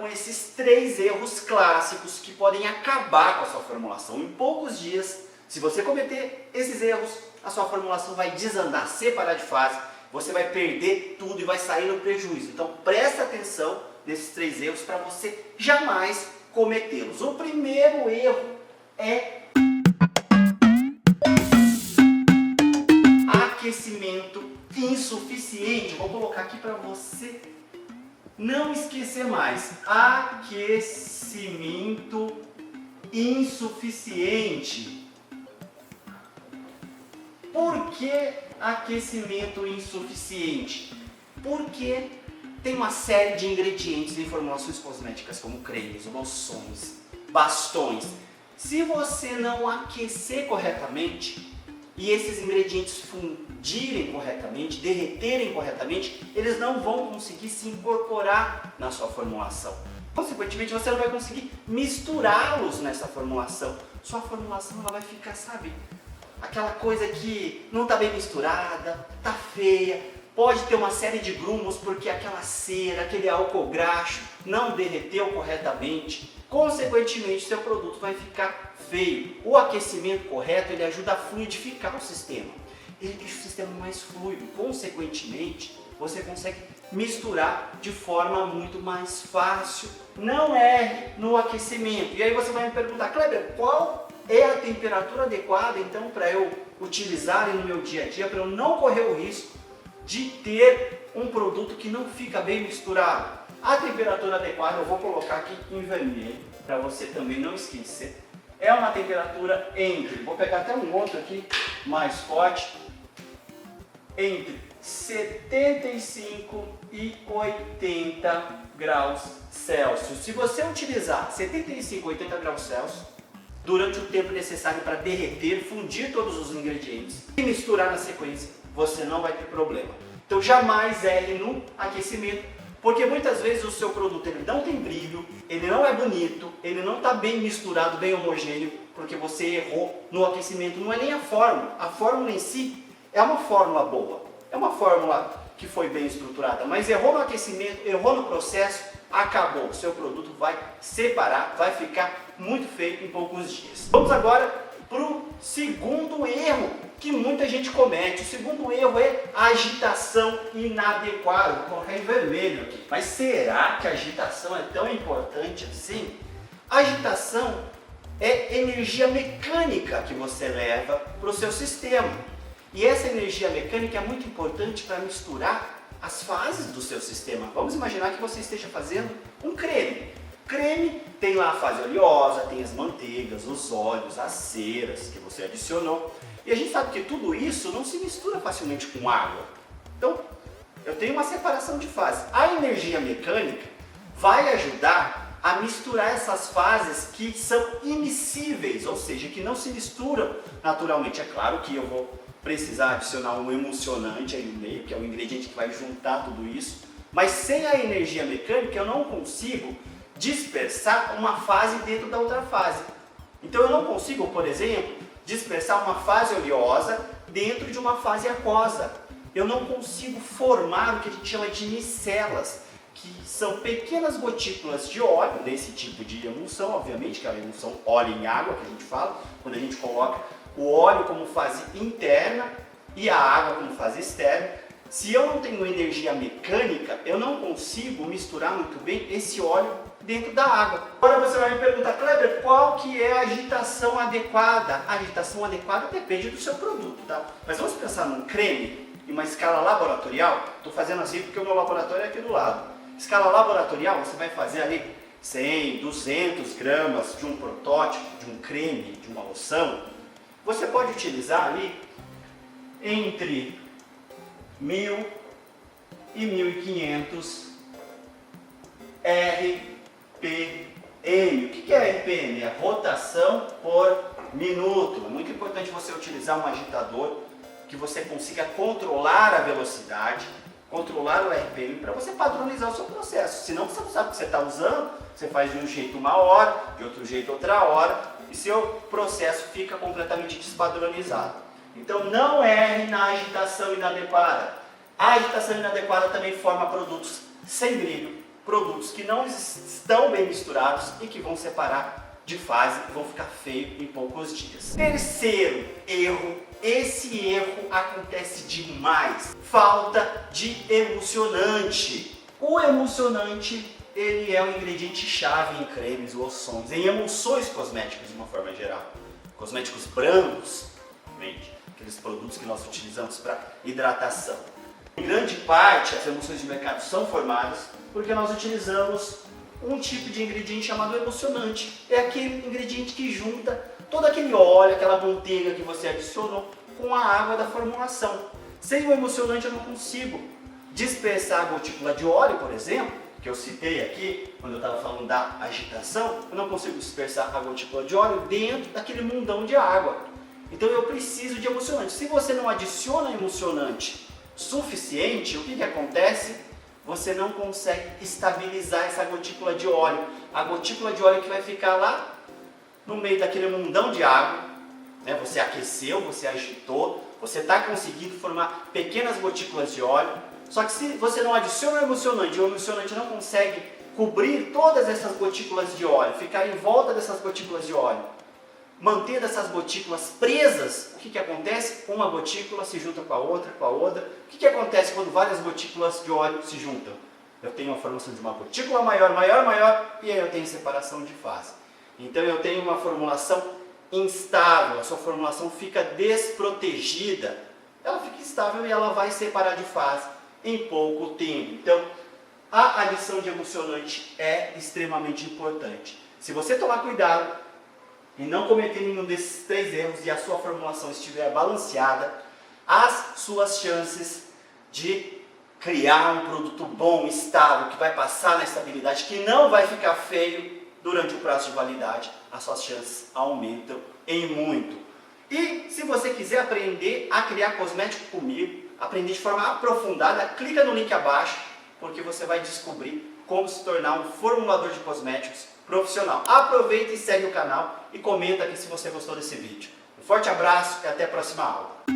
com esses 3 erros clássicos que podem acabar com a sua formulação. Em poucos dias, se você cometer esses erros, a sua formulação vai desandar, separar de fase, você vai perder tudo e vai sair no prejuízo. Então presta atenção nesses 3 erros para você jamais cometê-los. O primeiro erro é aquecimento insuficiente. Vou colocar aqui para você não esquecer mais. Aquecimento insuficiente. Por que aquecimento insuficiente? Porque tem uma série de ingredientes em formulações cosméticas, como cremes, loções, bastões. Se você não aquecer corretamente e esses ingredientes fundirem corretamente, derreterem corretamente, eles não vão conseguir se incorporar na sua formulação. Consequentemente, você não vai conseguir misturá-los nessa formulação. Sua formulação ela vai ficar, sabe, aquela coisa que não está bem misturada, está feia, pode ter uma série de grumos porque aquela cera, aquele álcool graxo não derreteu corretamente. Consequentemente, seu produto vai ficar feio. O aquecimento correto ele ajuda a fluidificar o sistema. Ele deixa o sistema mais fluido. Consequentemente, você consegue misturar de forma muito mais fácil. Não erre no aquecimento. E aí você vai me perguntar, Kleber, qual é a temperatura adequada então para eu utilizar no meu dia a dia, para eu não correr o risco de ter um produto que não fica bem misturado? A temperatura adequada eu vou colocar aqui em vermelho, para você também não esquecer. É uma temperatura entre, vou pegar até um outro aqui mais forte, entre 75 e 80 graus Celsius. Se você utilizar 75 e 80 graus Celsius, durante o tempo necessário para derreter, fundir todos os ingredientes e misturar na sequência, você não vai ter problema. Então jamais erre no aquecimento, porque muitas vezes o seu produto ele não tem brilho, ele não é bonito, ele não está bem misturado, bem homogêneo, porque você errou no aquecimento. Não é nem a fórmula em si é uma fórmula boa, é uma fórmula que foi bem estruturada, mas errou no aquecimento, errou no processo, acabou. O seu produto vai separar, vai ficar muito feio em poucos dias. Vamos agora para o segundo erro que muita gente comete. O segundo erro é a agitação inadequada. Vou colocar em vermelho aqui. Mas será que a agitação é tão importante assim? A agitação é energia mecânica que você leva para o seu sistema. E essa energia mecânica é muito importante para misturar as fases do seu sistema. Vamos imaginar que você esteja fazendo um creme. Creme tem lá a fase oleosa, tem as manteigas, os óleos, as ceras que você adicionou. E a gente sabe que tudo isso não se mistura facilmente com água. Então, eu tenho uma separação de fases. A energia mecânica vai ajudar a misturar essas fases que são immiscíveis, ou seja, que não se misturam naturalmente. É claro que eu vou precisar adicionar um emulsionante aí no meio, que é o ingrediente que vai juntar tudo isso. Mas sem a energia mecânica eu não consigo dispersar uma fase dentro da outra fase. Então eu não consigo, por exemplo, dispersar uma fase oleosa dentro de uma fase aquosa. Eu não consigo formar o que a gente chama de micelas, que são pequenas gotículas de óleo, nesse tipo de emulsão, obviamente, que é a emulsão óleo em água que a gente fala, quando a gente coloca o óleo como fase interna e a água como fase externa. Se eu não tenho energia mecânica, eu não consigo misturar muito bem esse óleo dentro da água. Agora você vai me perguntar, Kleber, qual que é a agitação adequada? A agitação adequada depende do seu produto, tá? Mas vamos pensar num creme em uma escala laboratorial. Estou fazendo assim porque o meu laboratório é aqui do lado. Escala laboratorial, você vai fazer ali 100, 200 gramas de um protótipo, de um creme, de uma loção. Você pode utilizar ali entre 1000 e 1500 RPM. O que é RPM? É rotação por minuto. É muito importante você utilizar um agitador que você consiga controlar a velocidade, controlar o RPM, para você padronizar o seu processo. Senão você não sabe o que você está usando, você faz de um jeito uma hora, de outro jeito outra hora, e seu processo fica completamente despadronizado. Então não erre na agitação inadequada. A agitação inadequada também forma produtos sem brilho, produtos que não estão bem misturados e que vão separar de fase e vão ficar feio em poucos dias. Terceiro erro, esse erro acontece demais, falta de emulsionante. O emulsionante, ele é o ingrediente chave em cremes, loções, em emulsões cosméticas de uma forma geral. Cosméticos brancos, aqueles produtos que nós utilizamos para hidratação. Em grande parte, as emulsões de mercado são formadas porque nós utilizamos um tipo de ingrediente chamado emulsionante. É aquele ingrediente que junta todo aquele óleo, aquela manteiga que você adicionou com a água da formulação. Sem o emulsionante eu não consigo dispersar a gotícula de óleo, por exemplo, que eu citei aqui, quando eu estava falando da agitação, eu não consigo dispersar a gotícula de óleo dentro daquele mundão de água. Então eu preciso de emulsionante. Se você não adiciona emulsionante suficiente, o que acontece? Você não consegue estabilizar essa gotícula de óleo. A gotícula de óleo que vai ficar lá no meio daquele mundão de água, né? Você aqueceu, você agitou, você está conseguindo formar pequenas gotículas de óleo. Só que se você não adiciona o emulsionante e o emulsionante não consegue cobrir todas essas gotículas de óleo, ficar em volta dessas gotículas de óleo, manter essas gotículas presas, o que acontece? Uma gotícula se junta com a outra, com a outra. O que acontece quando várias gotículas de óleo se juntam? Eu tenho a formação de uma gotícula maior, maior, maior, e aí eu tenho separação de fase. Então eu tenho uma formulação instável, a sua formulação fica desprotegida. Ela fica instável e ela vai separar de fase em pouco tempo. Então, a adição de emulsionante é extremamente importante. Se você tomar cuidado e não cometer nenhum desses três erros e a sua formulação estiver balanceada, as suas chances de criar um produto bom, estável, que vai passar na estabilidade, que não vai ficar feio durante o prazo de validade, as suas chances aumentam em muito. E se você quiser aprender a criar cosmético comigo, aprender de forma aprofundada, clica no link abaixo, porque você vai descobrir como se tornar um formulador de cosméticos profissional. Aproveita e segue o canal e comenta aqui se você gostou desse vídeo. Um forte abraço e até a próxima aula.